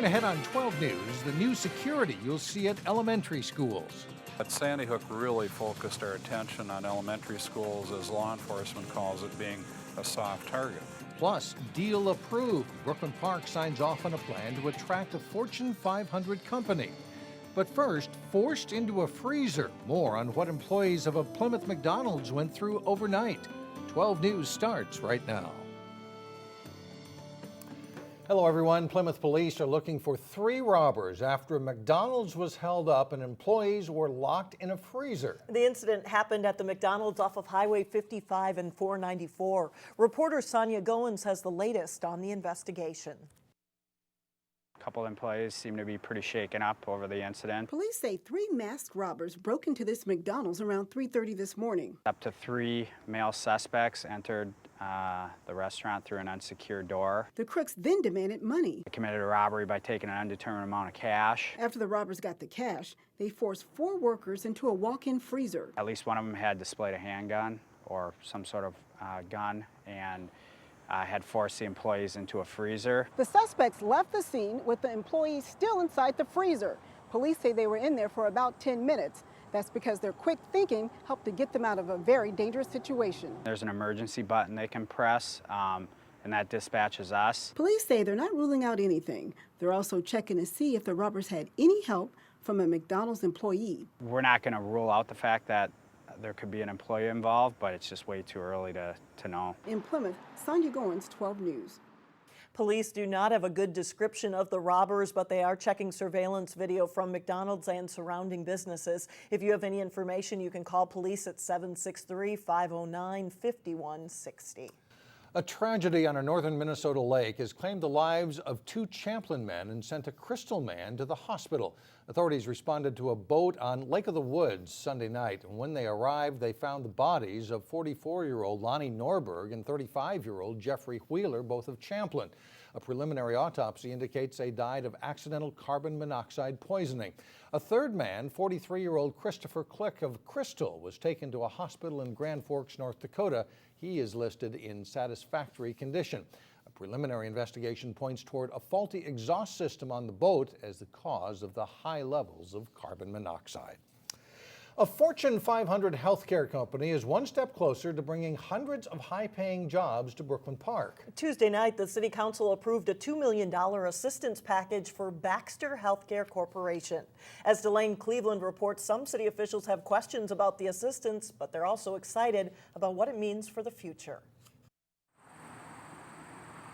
Hearing ahead on 12 News, the new security you'll see at elementary schools. At Sandy Hook really focused our attention on elementary schools, as law enforcement calls it, being a soft target. Plus, deal approved. Brooklyn Park signs off on a plan to attract a Fortune 500 company. But first, forced into a freezer. More on what employees of a Plymouth McDonald's went through overnight. 12 News starts right now. Hello everyone. Plymouth police are looking for 3 robbers after a McDonald's was held up and employees were locked in a freezer. The incident happened at the McDonald's off of Highway 55 and 494. Reporter Sonia Goins has the latest on the investigation. A couple employees seem to be pretty shaken up over the incident. Police say 3 masked robbers broke into this McDonald's around 3:30 this morning. Up to 3 male suspects entered the restaurant through an unsecured door. The crooks then demanded money. They committed a robbery by taking an undetermined amount of cash. After the robbers got the cash, they forced 4 workers into a walk-in freezer. At least one of them had displayed a handgun or some sort of gun and had forced the employees into a freezer. The suspects left the scene with the employees still inside the freezer. Police say they were in there for about 10 minutes. That's because their quick thinking helped to get them out of a very dangerous situation. There's an emergency button they can press, and that dispatches us. Police say they're not ruling out anything. They're also checking to see if the robbers had any help from a McDonald's employee. We're not going to rule out the fact that there could be an employee involved, but it's just way too early to know. In Plymouth, Sonia Goins, 12 News. Police do not have a good description of the robbers, but they are checking surveillance video from McDonald's and surrounding businesses. If you have any information, you can call police at 763-509-5160. A tragedy on a northern Minnesota lake has claimed the lives of 2 Champlin men and sent a Crystal man to the hospital. Authorities responded to a boat on Lake of the Woods Sunday night. And when they arrived, they found the bodies of 44-year-old Lonnie Norberg and 35-year-old Jeffrey Wheeler, both of Champlin. A preliminary autopsy indicates they died of accidental carbon monoxide poisoning. A third man, 43-year-old Christopher Click of Crystal, was taken to a hospital in Grand Forks, North Dakota. He is listed in satisfactory condition. A preliminary investigation points toward a faulty exhaust system on the boat as the cause of the high levels of carbon monoxide. A Fortune 500 healthcare company is one step closer to bringing hundreds of high-paying jobs to Brooklyn Park. Tuesday night, the City Council approved a $2 million assistance package for Baxter Healthcare Corporation. As Delane Cleveland reports, some city officials have questions about the assistance, but they're also excited about what it means for the future.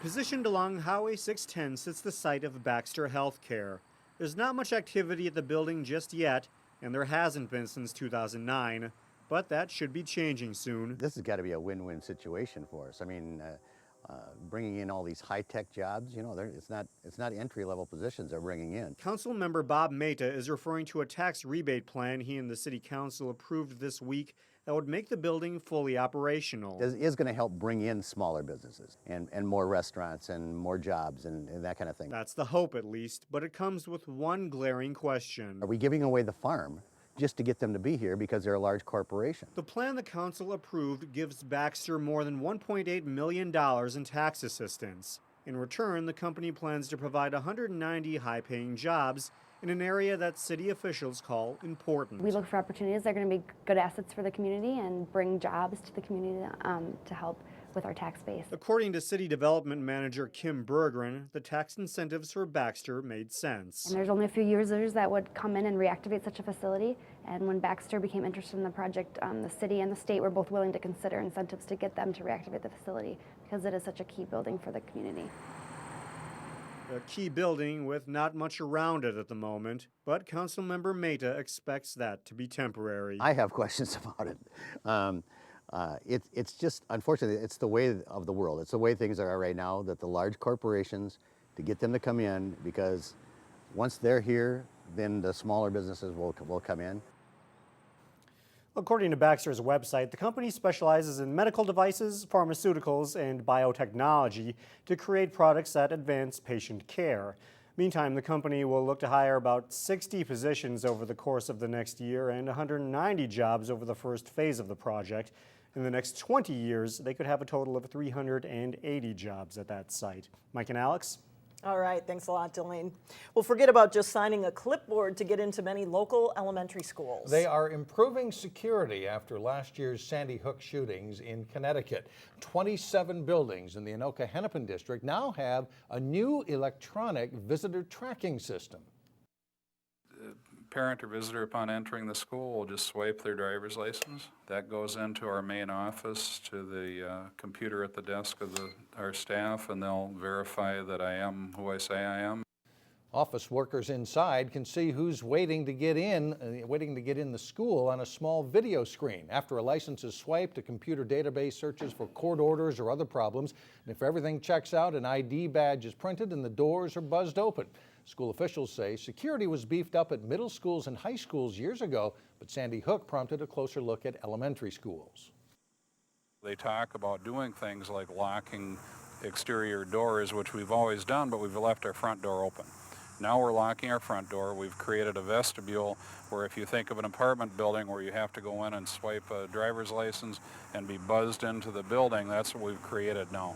Positioned along Highway 610 sits the site of Baxter Healthcare. There's not much activity at the building just yet, and there hasn't been since 2009, but that should be changing soon. This has got to be a win-win situation for us. I mean, bringing in all these high-tech jobs, you know, it's not entry-level positions they're bringing in. Council member Bob Mehta is referring to a tax rebate plan he and the City Council approved this week that would make the building fully operational. It is going to help bring in smaller businesses and more restaurants and more jobs and that kind of thing. That's the hope, at least, but it comes with one glaring question. Are we giving away the farm just to get them to be here because they're a large corporation? The plan the council approved gives Baxter more than $1.8 million in tax assistance. In return, the company plans to provide 190 high-paying jobs in an area that city officials call important. We look for opportunities that are going to be good assets for the community and bring jobs to the community to help with our tax base. According to City Development Manager Kim Berggren, the tax incentives for Baxter made sense. And there's only a few users that would come in and reactivate such a facility. And when Baxter became interested in the project, the city and the state were both willing to consider incentives to get them to reactivate the facility because it is such a key building for the community. A key building with not much around it at the moment, but Councilmember Mehta expects that to be temporary. I have questions about it. It's just, unfortunately, it's the way of the world. It's the way things are right now, that the large corporations, to get them to come in, because once they're here, then the smaller businesses will come in. According to Baxter's website, the company specializes in medical devices, pharmaceuticals, and biotechnology to create products that advance patient care. Meantime, the company will look to hire about 60 positions over the course of the next year and 190 jobs over the first phase of the project. In the next 20 years, they could have a total of 380 jobs at that site. Mike and Alex? All right, thanks a lot, Delane. Well, forget about just signing a clipboard to get into many local elementary schools. They are improving security after last year's Sandy Hook shootings in Connecticut. 27 buildings in the Anoka-Hennepin district now have a new electronic visitor tracking system. Parent or visitor upon entering the school will just swipe their driver's license. That goes into our main office to the computer at the desk of our staff, and they'll verify that I am who I say I am. Office workers inside can see who's waiting to get in the school on a small video screen. After a license is swiped, a computer database searches for court orders or other problems, and if everything checks out, an ID badge is printed and the doors are buzzed open. School officials say security was beefed up at middle schools and high schools years ago, but Sandy Hook prompted a closer look at elementary schools. They talk about doing things like locking exterior doors, which we've always done, but we've left our front door open. Now we're locking our front door. We've created a vestibule where if you think of an apartment building where you have to go in and swipe a driver's license and be buzzed into the building, that's what we've created now.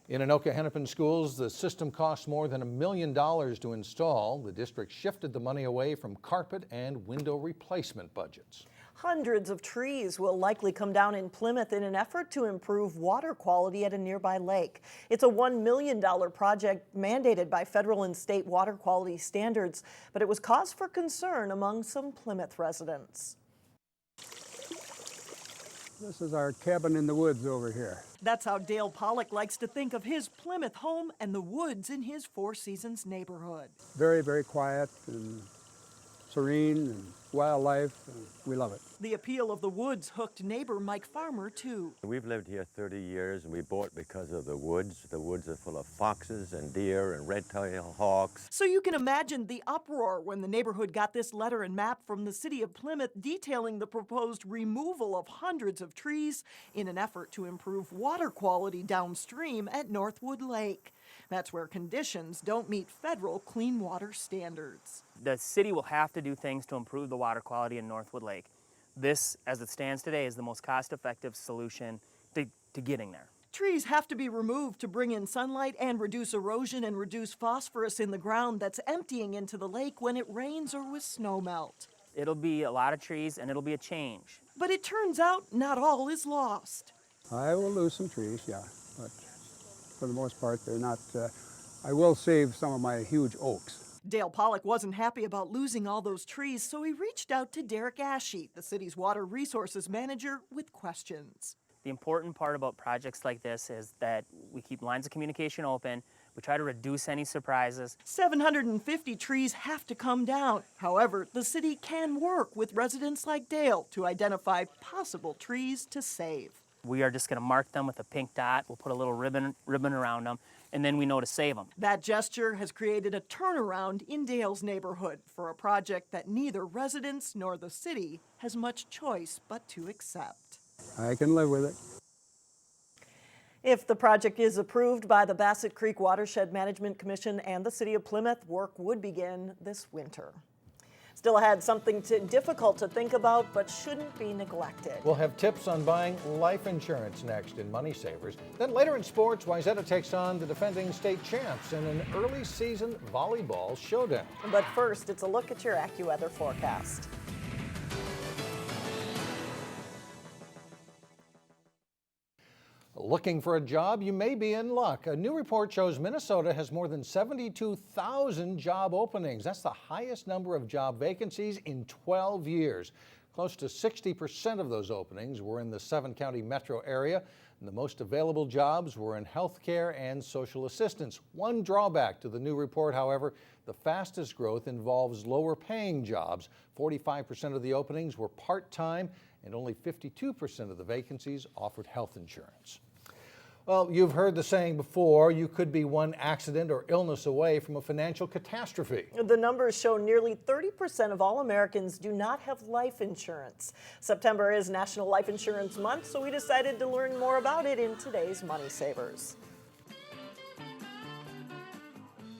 In Anoka-Hennepin schools, the system cost more than $1 million to install. The district shifted the money away from carpet and window replacement budgets. Hundreds of trees will likely come down in Plymouth in an effort to improve water quality at a nearby lake. It's a $1 million project mandated by federal and state water quality standards, but it was cause for concern among some Plymouth residents. This is our cabin in the woods over here. That's how Dale Pollock likes to think of his Plymouth home and the woods in his Four Seasons neighborhood. Very, very quiet and serene and wildlife. And we love it. The appeal of the woods hooked neighbor Mike Farmer, too. We've lived here 30 years, and we bought because of the woods. The woods are full of foxes and deer and red-tailed hawks. So you can imagine the uproar when the neighborhood got this letter and map from the city of Plymouth detailing the proposed removal of hundreds of trees in an effort to improve water quality downstream at Northwood Lake. That's where conditions don't meet federal clean water standards. The city will have to do things to improve the water quality in Northwood Lake. This, as it stands today, is the most cost-effective solution to getting there. Trees have to be removed to bring in sunlight and reduce erosion and reduce phosphorus in the ground that's emptying into the lake when it rains or with snowmelt. It'll be a lot of trees, and it'll be a change. But it turns out not all is lost. I will lose some trees, yeah, but for the most part, they're not. I will save some of my huge oaks. Dale Pollock wasn't happy about losing all those trees, so he reached out to Derek Ashey, the city's water resources manager, with questions. The important part about projects like this is that we keep lines of communication open. We try to reduce any surprises. 750 trees have to come down. However, the city can work with residents like Dale to identify possible trees to save. We are just going to mark them with a pink dot. We'll put a little ribbon around them, and then we know to save them. That gesture has created a turnaround in Dale's neighborhood for a project that neither residents nor the city has much choice but to accept. I can live with it. If the project is approved by the Bassett Creek Watershed Management Commission and the City of Plymouth, work would begin this winter. Still ahead, something difficult to think about, but shouldn't be neglected. We'll have tips on buying life insurance next in Money Savers. Then later in sports, Wayzata takes on the defending state champs in an early season volleyball showdown. But first, it's a look at your AccuWeather forecast. Looking for a job? You may be in luck. A new report shows Minnesota has more than 72,000 job openings. That's the highest number of job vacancies in 12 years. Close to 60% of those openings were in the 7-county metro area, and the most available jobs were in healthcare and social assistance. One drawback to the new report, however, the fastest growth involves lower-paying jobs. 45% of the openings were part-time, and only 52% of the vacancies offered health insurance. Well, you've heard the saying before, you could be one accident or illness away from a financial catastrophe. The numbers show nearly 30% of all Americans do not have life insurance. September is National Life Insurance Month, so we decided to learn more about it in today's Money Savers.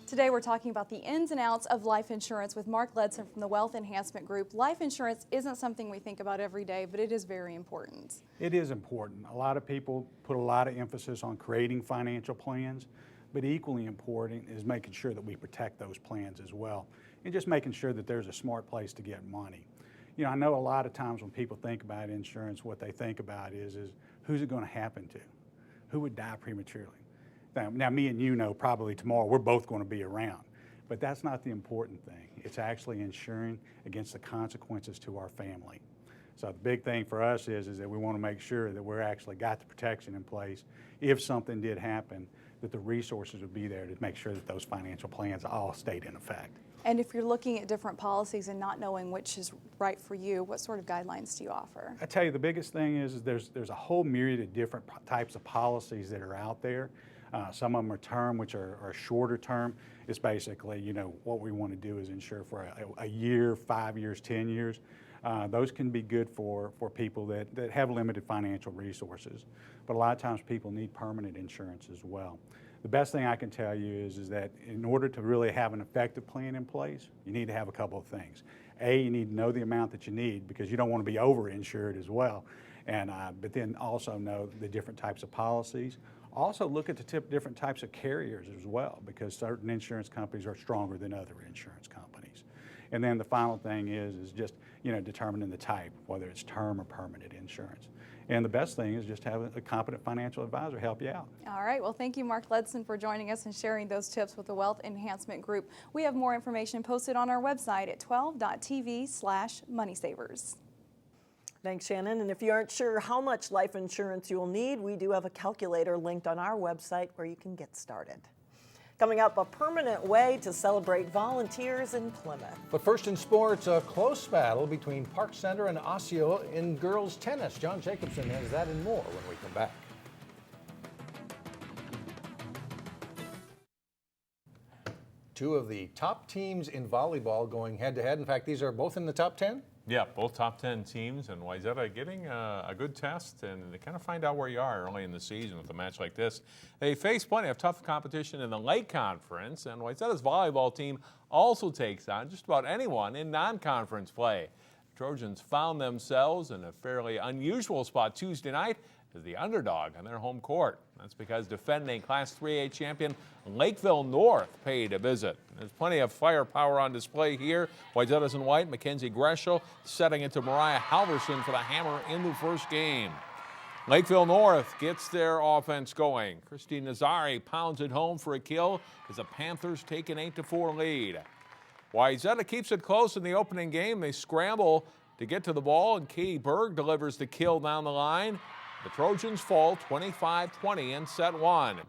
Today we're talking about the ins and outs of life insurance with Mark Ledson from the Wealth Enhancement Group. Life insurance isn't something we think about every day, but it is very important. It is important. A lot of people put a lot of emphasis on creating financial plans, but equally important is making sure that we protect those plans as well, and just making sure that there's a smart place to get money. You know, I know a lot of times when people think about insurance, what they think about is who's it going to happen to? Who would die prematurely? Now, me and you know probably tomorrow we're both going to be around, but that's not the important thing. It's actually insuring against the consequences to our family. So the big thing for us is that we want to make sure that we're actually got the protection in place. If something did happen, that the resources would be there to make sure that those financial plans all stayed in effect. And if you're looking at different policies and not knowing which is right for you, what sort of guidelines do you offer? I tell you, the biggest thing is there's a whole myriad of different types of policies that are out there. Some of them are term, which are shorter term. It's basically, you know, what we want to do is insure for a year, 5 years, 10 years. Those can be good for people that have limited financial resources. But a lot of times people need permanent insurance as well. The best thing I can tell you is that in order to really have an effective plan in place, you need to have a couple of things. A, you need to know the amount that you need because you don't want to be over-insured as well. And, but then also know the different types of policies. Also look at the different types of carriers as well because certain insurance companies are stronger than other insurance companies. And then the final thing is just, you know, determining the type, whether it's term or permanent insurance. And the best thing is just have a competent financial advisor help you out. All right. Well, thank you, Mark Ledson, for joining us and sharing those tips with the Wealth Enhancement Group. We have more information posted on our website at 12.tv/moneysavers. Thanks, Shannon. And if you aren't sure how much life insurance you'll need, we do have a calculator linked on our website where you can get started. Coming up, a permanent way to celebrate volunteers in Plymouth. But first in sports, a close battle between Park Center and Osseo in girls tennis. John Jacobson has that and more when we come back. Two of the top teams in volleyball going head-to-head. In fact, these are both in the top 10? Yeah, both top 10 teams, and Wayzata getting a good test and to kind of find out where you are early in the season with a match like this. They face plenty of tough competition in the Lake Conference, and Wayzata's volleyball team also takes on just about anyone in non-conference play. The Trojans found themselves in a fairly unusual spot Tuesday night as the underdog on their home court. That's because defending Class 3A champion Lakeville North paid a visit. There's plenty of firepower on display here. Wayzata's in white, Mackenzie Greshel setting it to Mariah Halverson for the hammer in the first game. Lakeville North gets their offense going. Christine Nazari pounds it home for a kill as the Panthers take an 8-4 lead. Wayzata keeps it close in the opening game. They scramble to get to the ball, and Katie Berg delivers the kill down the line. The Trojans fall 25-20 in set one.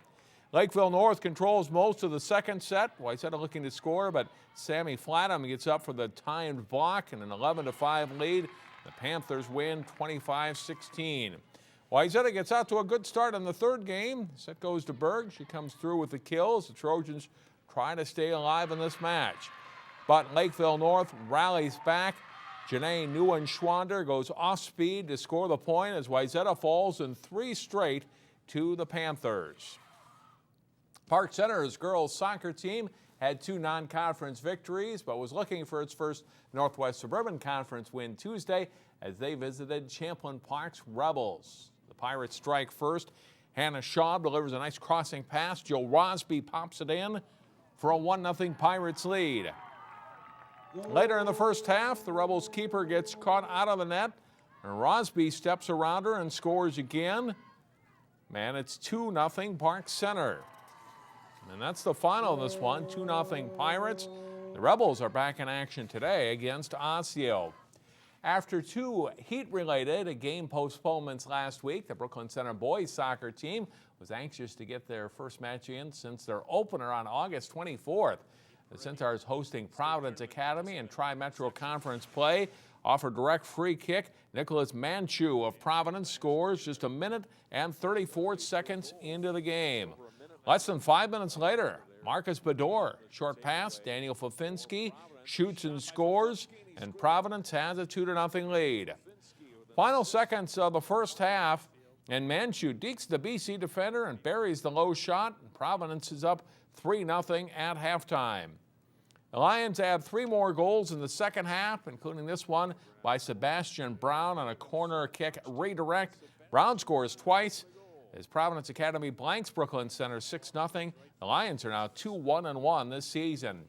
Lakeville North controls most of the second set. Wayzata looking to score, but Sammy Flatham gets up for the timed block and an 11-5 lead. The Panthers win 25-16. Wayzata gets out to a good start in the third game. Set goes to Berg. She comes through with the kills. The Trojans try to stay alive in this match. But Lakeville North rallies back. Janae Nguyen-Schwander goes off speed to score the point as Wayzata falls in 3 straight to the Panthers. Park Center's girls soccer team had 2 non-conference victories, but was looking for its first Northwest Suburban Conference win Tuesday as they visited Champlin Park's Rebels. The Pirates strike first. Hannah Shaw delivers a nice crossing pass. Joe Rosby pops it in for a 1-0 Pirates lead. Later in the first half, the Rebels keeper gets caught out of the net, and Rosby steps around her and scores again. Man, it's 2-0 Park Center. And that's the final of this one, 2-0 Pirates. The Rebels are back in action today against Osseo. After 2 heat-related game postponements last week, the Brooklyn Center boys soccer team was anxious to get their first match in since their opener on August 24th. The Centaurs hosting Providence Academy in Tri-Metro Conference play. Off a direct free kick, Nicholas Manchu of Providence scores just 1 minute and 34 seconds into the game. Less than 5 minutes later, Marcus Bador, short pass, Daniel Fofinski shoots and scores, and Providence has a 2-0 lead. Final seconds of the first half, and Manchu dekes the BC defender and buries the low shot. Providence is up 3-0 at halftime. The Lions add 3 more goals in the second half, including this one by Sebastian Brown on a corner kick redirect. Brown scores twice. as Providence Academy blanks Brooklyn Center 6-0. The Lions are now 2-1-1 this season.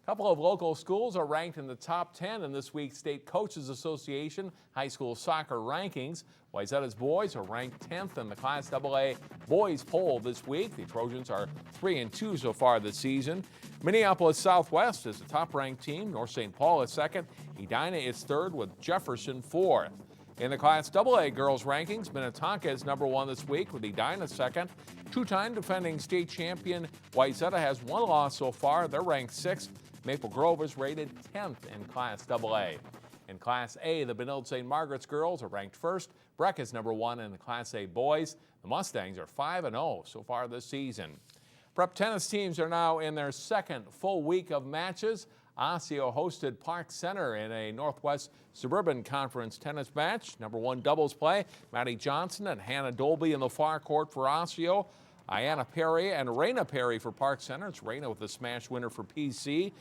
A couple of local schools are ranked in the top 10 in this week's State Coaches Association high school soccer rankings. Wayzata's boys are ranked 10th in the Class AA boys poll this week. The Trojans are 3-2 so far this season. Minneapolis Southwest is the top-ranked team. North St. Paul is second. Edina is third, with Jefferson fourth. In the Class AA girls rankings, Minnetonka is number 1 this week, with Edina second. Two-time defending state champion Wayzata has 1 loss so far. They're ranked 6th. Maple Grove is rated 10th in Class AA. In Class A, the Benilde St. Margaret's girls are ranked 1st. Breck is number 1 in the Class A boys. The Mustangs are 5-0 so far this season. Prep tennis teams are now in their second full week of matches. Osseo hosted Park Center in a Northwest Suburban Conference tennis match. Number 1 doubles play, Maddie Johnson and Hannah Dolby in the far court for Osseo. Ayanna Perry and Raina Perry for Park Center. It's Raina with the smash winner for PC.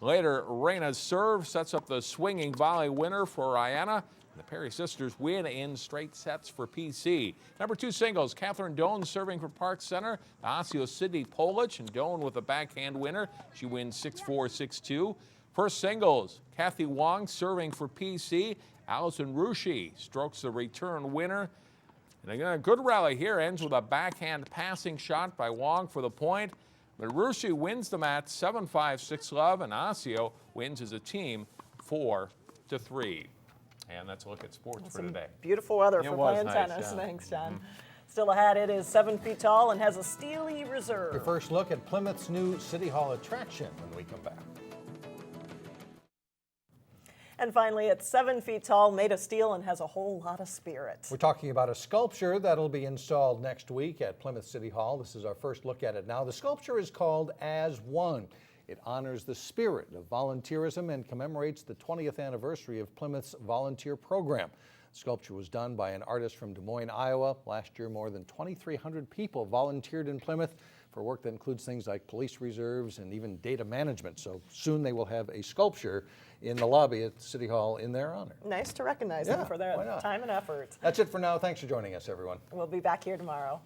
Later, Raina's serve sets up the swinging volley winner for Ayanna. The Perry sisters win in straight sets for PC. Number 2 singles, Catherine Doan serving for Park Center. Osseo Sydney Polich, and Doan with a backhand winner. She wins 6-4, 6-2. First singles, Kathy Wong serving for PC. Allison Rushi strokes the return winner. And again, a good rally here ends with a backhand passing shot by Wong for the point. But Rushi wins the match 7-5, 6-love, and Osseo wins as a team 4-3. And that's a look at sports for today. Beautiful weather Yeah, for it was playing nice, tennis. yeah. Thanks, John. Still ahead, it is 7 feet tall and has a steely reserve. Your first look at Plymouth's new City Hall attraction when we come back. And finally, it's 7 feet tall, made of steel, and has a whole lot of spirit. We're talking about a sculpture that'll be installed next week at Plymouth City Hall. This is our first look at it now. The sculpture is called As One. It honors the spirit of volunteerism and commemorates the 20th anniversary of Plymouth's volunteer program. The sculpture was done by an artist from Des Moines, Iowa. Last year, more than 2,300 people volunteered in Plymouth for work that includes things like police reserves and even data management. So soon they will have a sculpture in the lobby at City Hall in their honor. Nice to recognize them for their time and effort. That's it for now. Thanks for joining us, everyone. We'll be back here tomorrow.